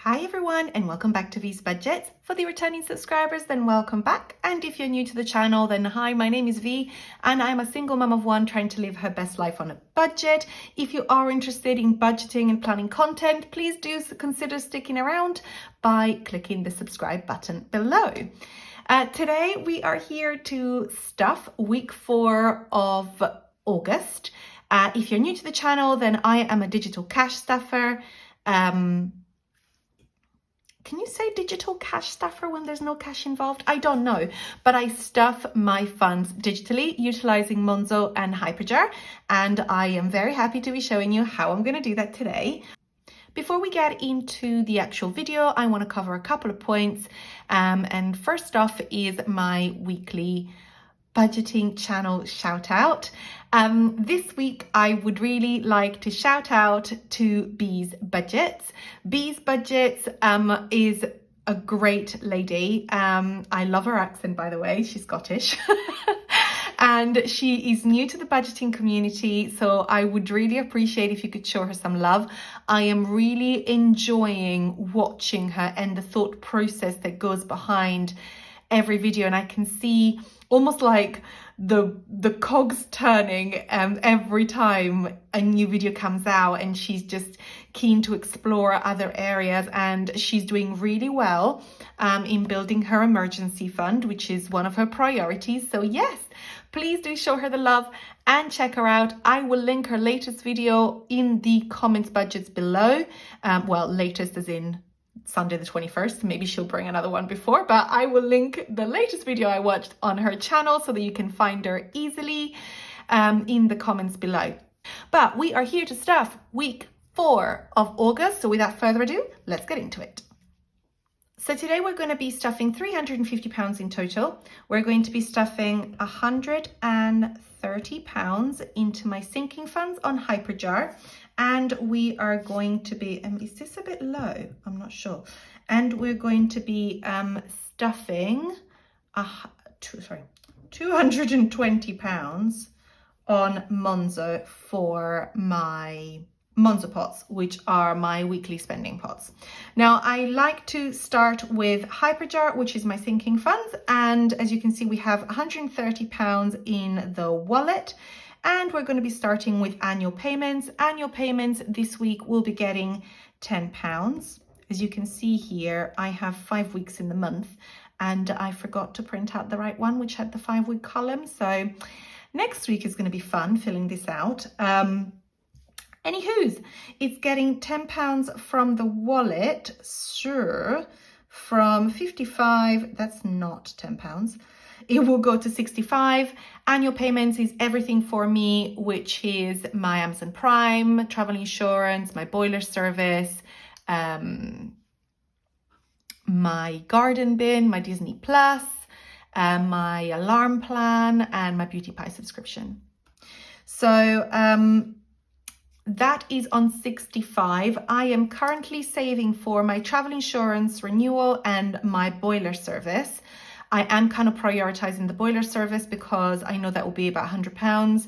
Hi everyone and welcome back to V's Budgets. For the returning subscribers, then welcome back. And if you're new to the channel, then hi, my name is V and I'm a single mum of one trying to live her best life on a budget. If you are interested in budgeting and planning content, please do consider sticking around by clicking the subscribe button below. Today we are here to stuff week 4 of August. If you're new to the channel, then I am a digital cash stuffer. Can you say digital cash stuffer when there's no cash involved? I don't know, but I stuff my funds digitally utilizing Monzo and Hyperjar, and I am very happy to be showing you how I'm going to do that today. Before we get into the actual video, I want to cover a couple of points. And first off is my weekly budgeting channel shout out. This week I would really like to shout out to Bee's Budgets. Bee's Budgets is a great lady. I love her accent, by the way. She's Scottish. And she is new to the budgeting community, so I would really appreciate if you could show her some love. I am really enjoying watching her and the thought process that goes behind every video, and I can see almost like the cogs turning every time a new video comes out, and she's just keen to explore other areas, and she's doing really well in building her emergency fund, which is one of her priorities. So yes, please do show her the love and check her out. I will link her latest video in the comments budgets below. Well, latest as in Sunday the 21st. Maybe she'll bring another one before, but I will link the latest video I watched on her channel so that you can find her easily in the comments below. But we are here to stuff week 4 of August. So without further ado, let's get into it. So today we're going to be stuffing £350 in total. We're going to be stuffing £130 into my sinking funds on Hyperjar. And we are going to be, is this a bit low? I'm not sure. And we're going to be stuffing £220 on Monzo for my Monzo pots, which are my weekly spending pots. Now, I like to start with Hyperjar, which is my sinking funds. And as you can see, we have £130 in the wallet. And we're going to be starting with annual payments. Annual payments this week will be getting £10. As you can see here, I have 5 weeks in the month and I forgot to print out the right one, which had the 5-week column. So next week is going to be fun filling this out. Anywho's, it's getting £10 from the wallet, sure, from 55, that's not £10. It will go to 65. Annual payments is everything for me, which is my Amazon Prime, travel insurance, my boiler service, my garden bin, my Disney Plus, my alarm plan, and my Beauty Pie subscription. So that is on 65. I am currently saving for my travel insurance renewal and my boiler service. I am kind of prioritizing the boiler service because I know that will be about £100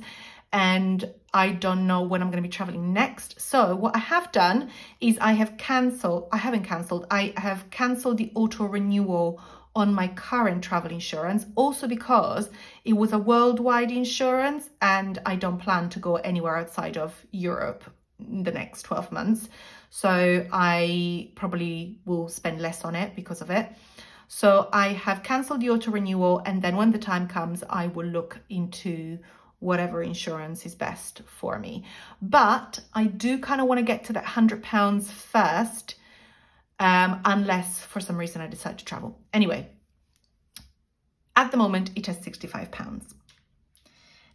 and I don't know when I'm going to be traveling next. So what I have done is I have cancelled the auto renewal on my current travel insurance, also because it was a worldwide insurance and I don't plan to go anywhere outside of Europe in the next 12 months. So I probably will spend less on it because of it. So I have cancelled the auto renewal, and then when the time comes, I will look into whatever insurance is best for me. But I do kind of want to get to that £100 first, unless for some reason I decide to travel. Anyway, at the moment, it has £65.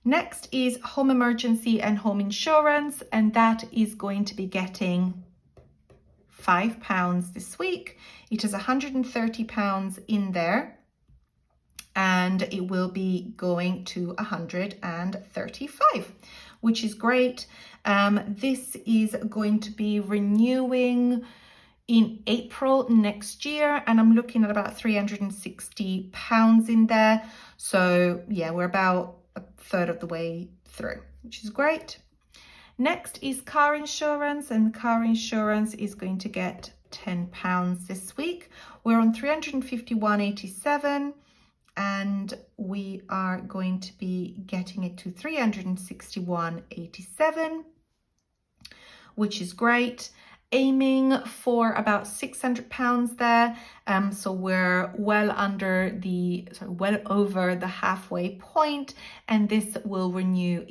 Next is home emergency and home insurance, and that is going to be getting £5 this week. It is £130 in there, and it will be going to 135, which is great. This is going to be renewing in April next year, and I'm looking at about £360 in there. So yeah, we're about a third of the way through, which is great. Next is car insurance, and car insurance is going to get £10 this week. We're on 351.87, and we are going to be getting it to 361.87, which is great. Aiming for about £600 there, so we're well over the halfway point, and this will renew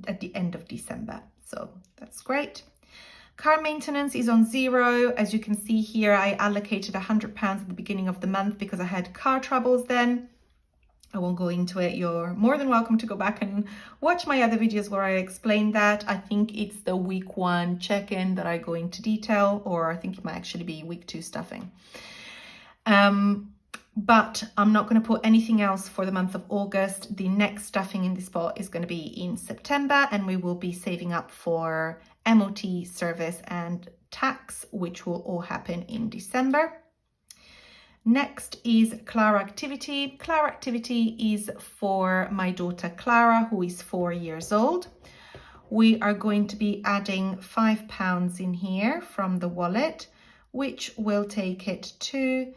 at the end of December, so that's great. Car maintenance is on 0. As you can see here, I allocated £100 at the beginning of the month because I had car troubles then. I won't go into it. You're more than welcome to go back and watch my other videos where I explain that. I think it's the week 1 check-in that I go into detail, or I think it might actually be week 2 stuffing. But I'm not going to put anything else for the month of August. The next stuffing in this pot is going to be in September, and we will be saving up for MOT, service and tax, which will all happen in December. Next is Clara Activity. Clara Activity is for my daughter Clara, who is 4 years old. We are going to be adding £5 in here from the wallet, which will take it to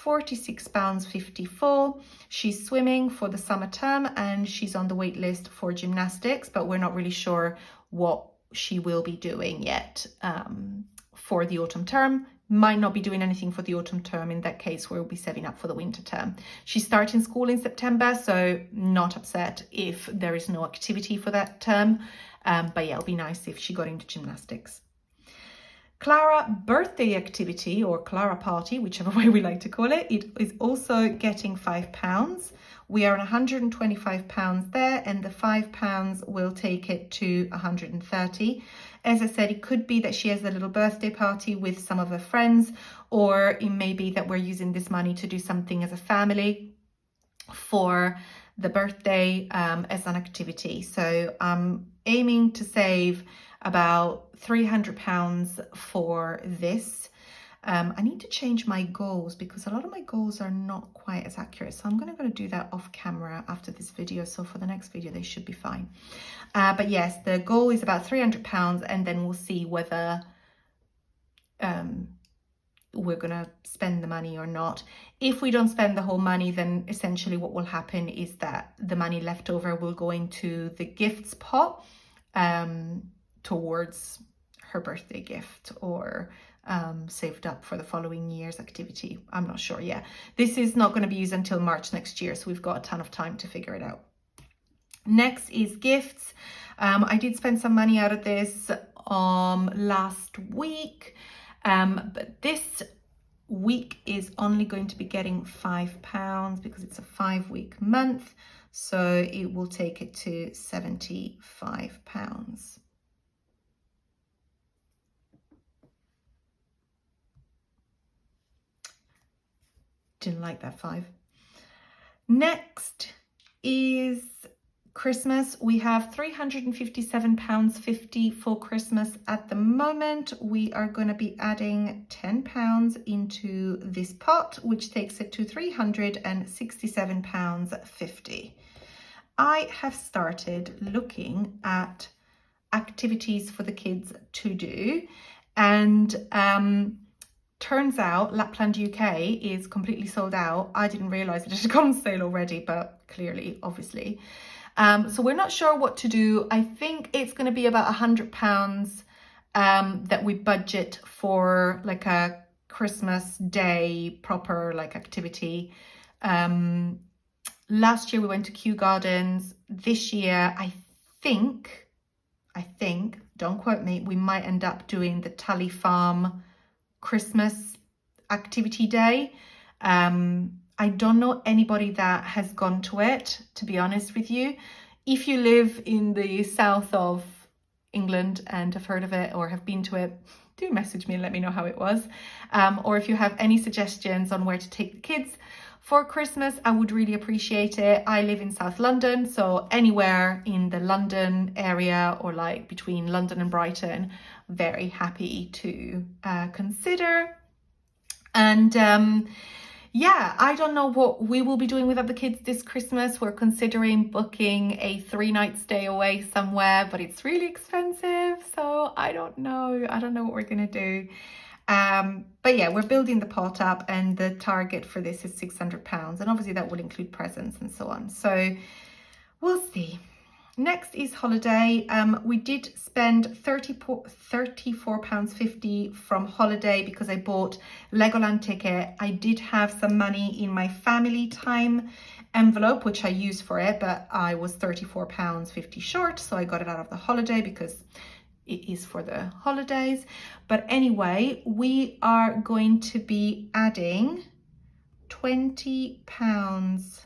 £46.54. She's swimming for the summer term and she's on the wait list for gymnastics, but we're not really sure what she will be doing yet for the autumn term. Might not be doing anything for the autumn term. In that case, we'll be saving up for the winter term. She's starting school in September, so not upset if there is no activity for that term. But yeah, it'll be nice if she got into gymnastics. Clara birthday activity, or Clara party, whichever way we like to call it, it is also getting £5. We are on £125 there, and the £5 will take it to £130. As I said, it could be that she has a little birthday party with some of her friends, or it may be that we're using this money to do something as a family for the birthday as an activity. So I'm aiming to save about £300 for this. I need to change my goals because a lot of my goals are not quite as accurate. So I'm going to do that off camera after this video. So for the next video, they should be fine. But yes, the goal is about £300, and then we'll see whether we're going to spend the money or not. If we don't spend the whole money, then essentially what will happen is that the money left over will go into the gifts pot towards her birthday gift, or saved up for the following year's activity. I'm not sure yet. This is not going to be used until March next year, so we've got a ton of time to figure it out. Next is gifts. I did spend some money out of this last week, but this week is only going to be getting £5 because it's a 5-week month, so it will take it to £75. Didn't like that 5. Next is Christmas. We have £357.50 for Christmas at the moment. We are going to be adding £10 into this pot, which takes it to £367.50. I have started looking at activities for the kids to do, and turns out Lapland UK is completely sold out. I didn't realise it had gone on sale already, but clearly, obviously. So we're not sure what to do. I think it's going to be about £100 that we budget for like a Christmas Day proper like activity. Last year we went to Kew Gardens. This year, I think, don't quote me, we might end up doing the Tully Farm Christmas activity day. I don't know anybody that has gone to it, to be honest with you. If you live in the south of England and have heard of it or have been to it, do message me and let me know how it was. Or if you have any suggestions on where to take the kids for Christmas, I would really appreciate it. I live in South London, so anywhere in the London area or like between London and Brighton, very happy to consider. And yeah, I don't know what we will be doing without the kids this Christmas. We're considering booking a 3-night stay away somewhere, but it's really expensive. So I don't know what we're going to do. But yeah, we're building the pot up, and the target for this is £600, and obviously that will include presents and so on. So we'll see. Next is holiday. We did spend £34.50 from holiday because I bought Legoland ticket. I did have some money in my family time envelope, which I used for it, but I was £34.50 short, so I got it out of the holiday because it is for the holidays. But anyway, we are going to be adding £20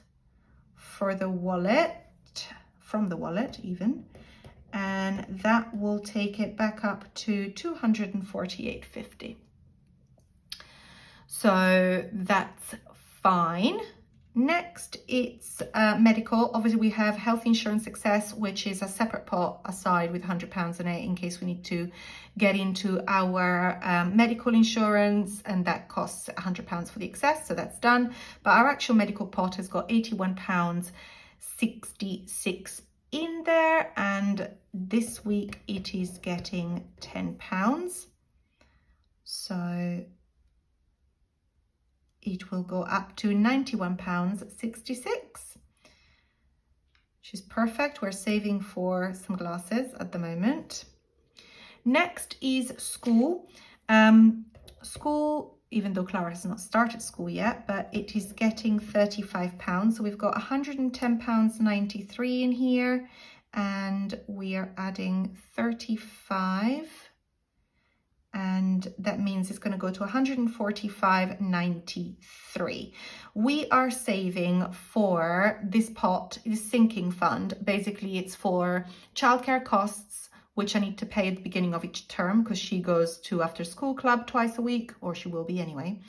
for the wallet, from the wallet even, and that will take it back up to £248.50. So that's fine. Next, it's medical. Obviously, we have health insurance excess, which is a separate pot aside with £100 in it in case we need to get into our medical insurance, and that costs £100 for the excess, so that's done. But our actual medical pot has got £81.66 in there, and this week it is getting £10. So it will go up to £91.66, which is perfect. We're saving for some glasses at the moment. Next is school. School, even though Clara has not started school yet, but it is getting £35. So we've got £110.93 in here, and we are adding 35, and that means it's going to go to £145.93. We are saving for this pot, this sinking fund. Basically, it's for childcare costs, which I need to pay at the beginning of each term because she goes to after school club twice a week, or she will be anyway.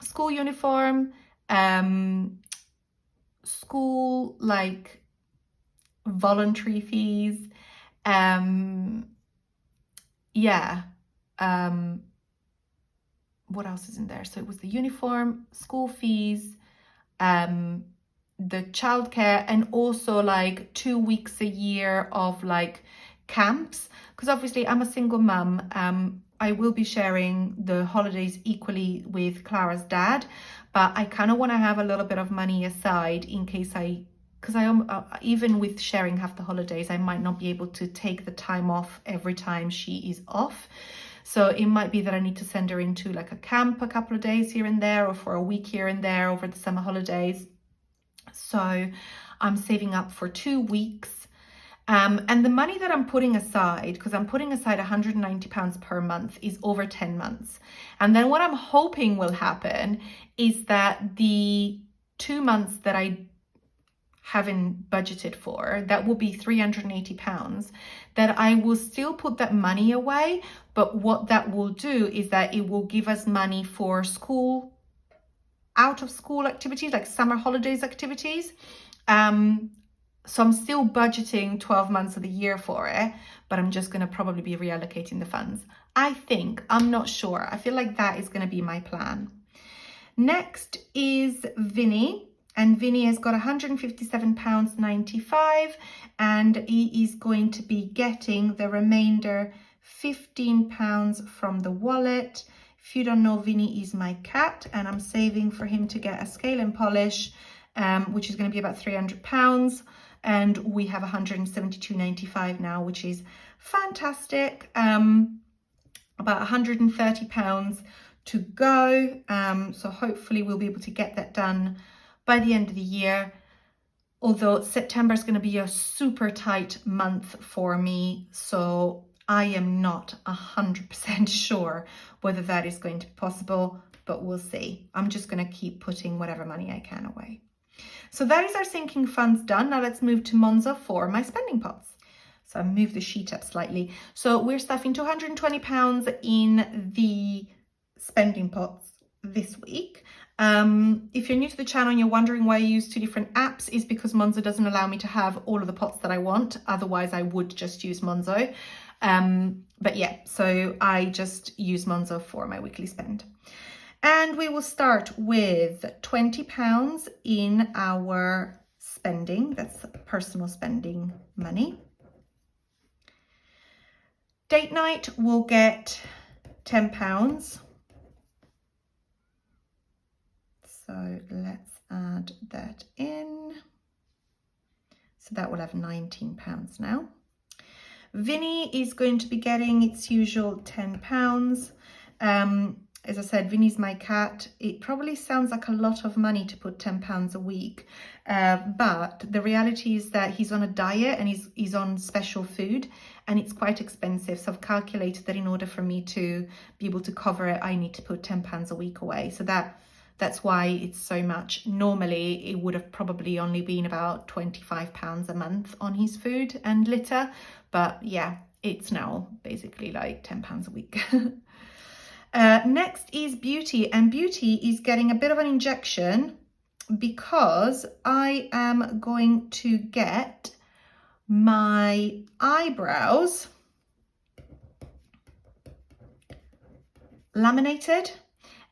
School uniform, school like voluntary fees, what else is in there? So it was the uniform, school fees, the childcare, and also like 2 weeks a year of like camps, because obviously I'm a single mum. I will be sharing the holidays equally with Clara's dad, but I kind of want to have a little bit of money aside in case because I am even with sharing half the holidays, I might not be able to take the time off every time she is off. So it might be that I need to send her into like a camp a couple of days here and there, or for a week here and there over the summer holidays. So I'm saving up for 2 weeks. And the money that I'm putting aside, because I'm putting aside £190 per month, is over 10 months. And then what I'm hoping will happen is that the 2 months that I haven't budgeted for, that will be £380, that I will still put that money away. But what that will do is that it will give us money for school, out of school activities, like summer holidays activities. So I'm still budgeting 12 months of the year for it, but I'm just going to probably be reallocating the funds. I think, I'm not sure. I feel like that is going to be my plan. Next is Vinny. And Vinny has got £157.95, and he is going to be getting the remainder £15 from the wallet. If you don't know, Vinny is my cat, and I'm saving for him to get a scale and polish, which is going to be about £300. And we have £172.95 now, which is fantastic. About £130 to go. So hopefully we'll be able to get that done by the end of the year, although September is going to be a super tight month for me, so I am not 100% sure whether that is going to be possible, but we'll see. I'm just going to keep putting whatever money I can away. So that is our sinking funds done. Now let's move to Monzo for my spending pots. So I moved the sheet up slightly. So we're stuffing £220 in the spending pots this week. If you're new to the channel and you're wondering why I use 2 different apps, is because Monzo doesn't allow me to have all of the pots that I want. Otherwise, I would just use Monzo. But yeah, so I just use Monzo for my weekly spend. And we will start with £20 in our spending. That's personal spending money. Date night will get £10. So let's add that in. So that will have £19 now. Vinny is going to be getting its usual £10. As I said, Vinny's my cat. It probably sounds like a lot of money to put £10 a week, but the reality is that he's on a diet and he's on special food, and it's quite expensive. So I've calculated that in order for me to be able to cover it, I need to put £10 a week away. So that's why it's so much. Normally, it would have probably only been about £25 a month on his food and litter. But yeah, it's now basically like £10 a week. Next is Beauty, and Beauty is getting a bit of an injection because I am going to get my eyebrows laminated,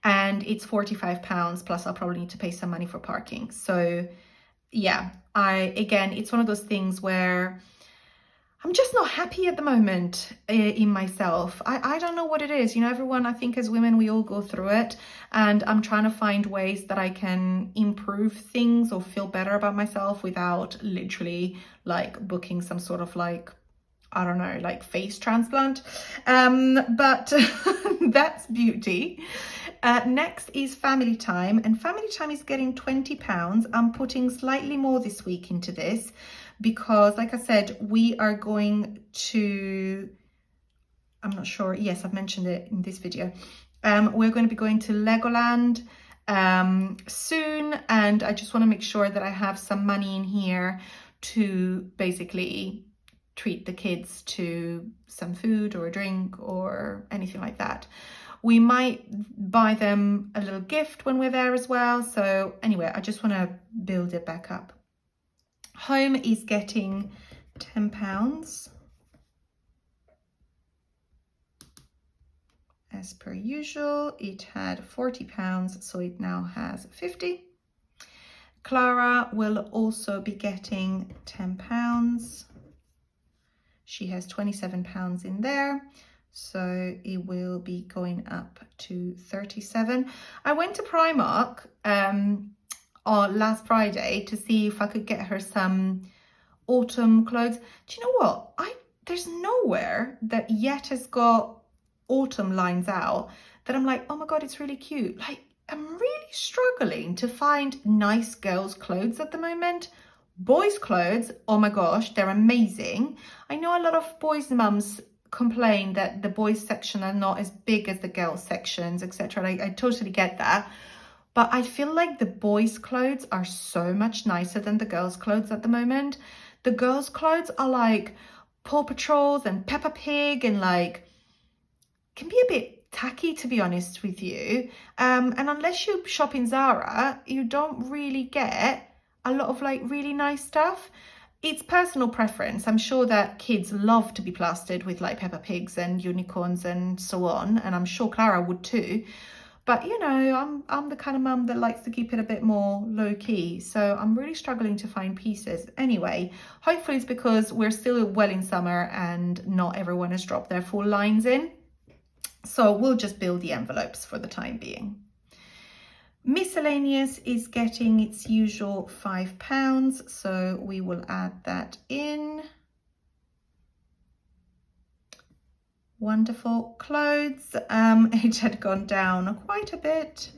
and it's £45, plus I'll probably need to pay some money for parking. So yeah, again, it's one of those things where I'm just not happy at the moment in myself. I don't know what it is. You know, everyone, I think as women, we all go through it, and I'm trying to find ways that I can improve things or feel better about myself without literally like booking some sort of like, I don't know, like face transplant. But that's Beauty. Next is Family Time, and Family Time is getting £20. I'm putting slightly more this week into this because, like I said, we are going to, I'm not sure, yes, I've mentioned it in this video. We're going to be going to Legoland soon, and I just want to make sure that I have some money in here to basically treat the kids to some food or a drink or anything like that. We might buy them a little gift when we're there as well. So anyway, I just want to build it back up. Home is getting £10 as per usual. It had £40, so it now has £50. Clara will also be getting £10. She has £27 in there, so it will be going up to 37. I went to Primark on last Friday to see if I could get her some autumn clothes. Do you know what? There's nowhere that yet has got autumn lines out that I'm like, oh my God, it's really cute. Like, I'm really struggling to find nice girls' clothes at the moment. Boys' clothes, oh my gosh, they're amazing. I know a lot of boys' mums complain that the boys' section are not as big as the girls' sections, etc. I totally get that. But I feel like the boys' clothes are so much nicer than the girls' clothes at the moment. The girls' clothes are like Paw Patrols and Peppa Pig, and like can be a bit tacky, to be honest with you. And unless you shop in Zara, you don't really get a lot of like really nice stuff. It's personal preference. I'm sure that kids love to be plastered with like Peppa Pigs and unicorns and so on, and I'm sure Clara would too. But you know, I'm the kind of mum that likes to keep it a bit more low key, so I'm really struggling to find pieces. Anyway, hopefully it's because we're still well in summer and not everyone has dropped their full lines in. So we'll just build the envelopes for the time being. Miscellaneous is getting its usual £5, so we will add that in. Wonderful. Clothes, it had gone down quite a bit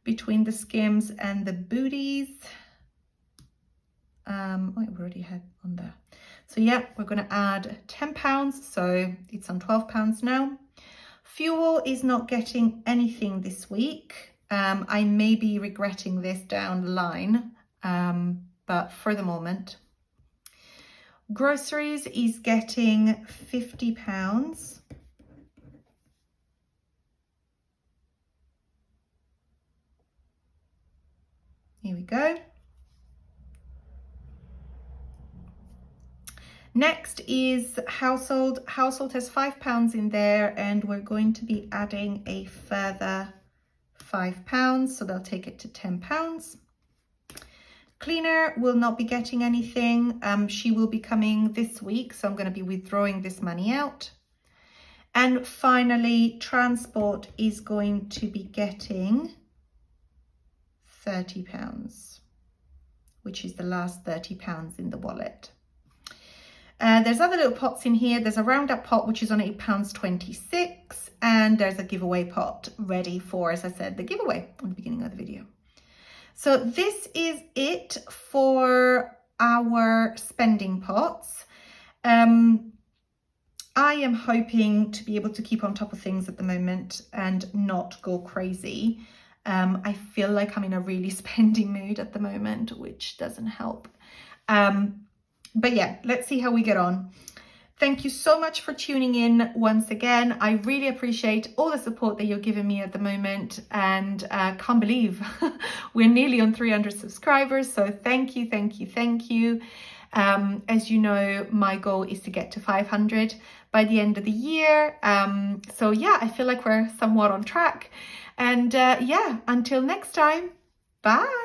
between the skims and the booties. We already had on there. So yeah, we're going to add £10, so it's on £12 now. Fuel is not getting anything this week. I may be regretting this down the line, but for the moment. Groceries is getting £50. Here we go. Next is household. Household has £5 in there, and we're going to be adding a further £5, so they'll take it to £10. Cleaner will not be getting anything. She will be coming this week, so I'm going to be withdrawing this money out. And finally, transport is going to be getting £30, which is the last £30 in the wallet. There's other little pots in here. There's a roundup pot, which is on £8.26. And there's a giveaway pot ready for, as I said, the giveaway at the beginning of the video. So this is it for our spending pots. I am hoping to be able to keep on top of things at the moment and not go crazy. I feel like I'm in a really spending mood at the moment, which doesn't help. But yeah, let's see how we get on. Thank you so much for tuning in once again. I really appreciate all the support that you're giving me at the moment, and can't believe we're nearly on 300 subscribers. So thank you, thank you, thank you. As you know, my goal is to get to 500 by the end of the year. So yeah, I feel like we're somewhat on track. And yeah, until next time, bye.